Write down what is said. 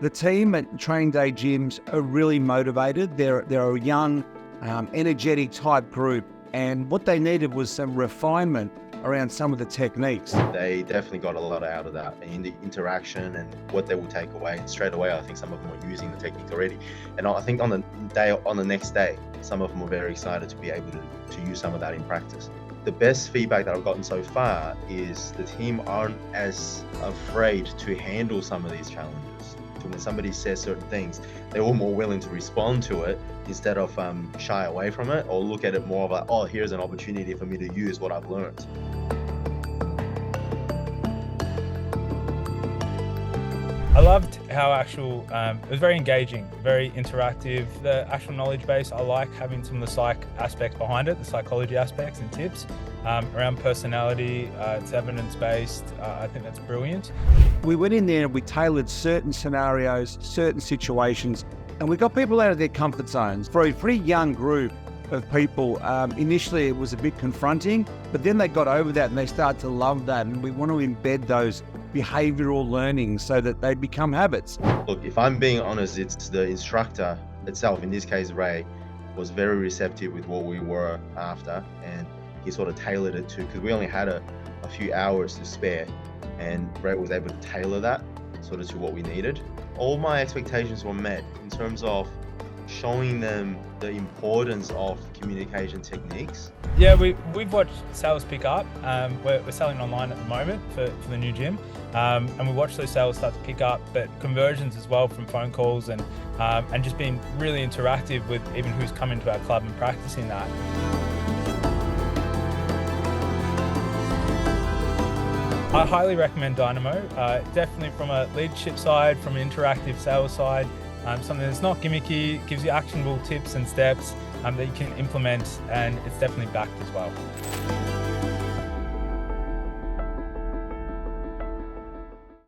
The team at Training Day Gyms are really motivated. They're a young, energetic type group, and what they needed was some refinement around some of the techniques. They definitely got a lot out of that in the interaction and what they will take away. And straight away, I think some of them were using the technique already. And I think on the next day, some of them were very excited to be able to use some of that in practice. The best feedback that I've gotten so far is the team aren't as afraid to handle some of these challenges. When somebody says certain things, they're all more willing to respond to it instead of shy away from it or look at it more of like, oh, here's an opportunity for me to use what I've learned. I loved how it was very engaging, very interactive. The actual knowledge base, I like having some of the psych aspects behind it, the psychology aspects and tips around personality. It's evidence-based. I think that's brilliant. We went in there and we tailored certain scenarios, certain situations, and we got people out of their comfort zones. For a pretty young group of people, initially it was a bit confronting, but then they got over that and they started to love that, and we want to embed those behavioral learning so that they become habits. Look, if I'm being honest, it's the instructor itself, in this case Ray, was very receptive with what we were after, and he sort of tailored it to, because we only had a few hours to spare, and Ray was able to tailor that sort of to what we needed. All my expectations were met in terms of showing them the importance of communication techniques. Yeah, we've watched sales pick up. We're selling online at the moment for the new gym, and we watched those sales start to pick up, but conversions as well from phone calls and just being really interactive with even who's coming to our club and practicing that. I highly recommend Dynamo, definitely from a leadership side, from an interactive sales side. Something that's not gimmicky, gives you actionable tips and steps that you can implement, and it's definitely backed as well.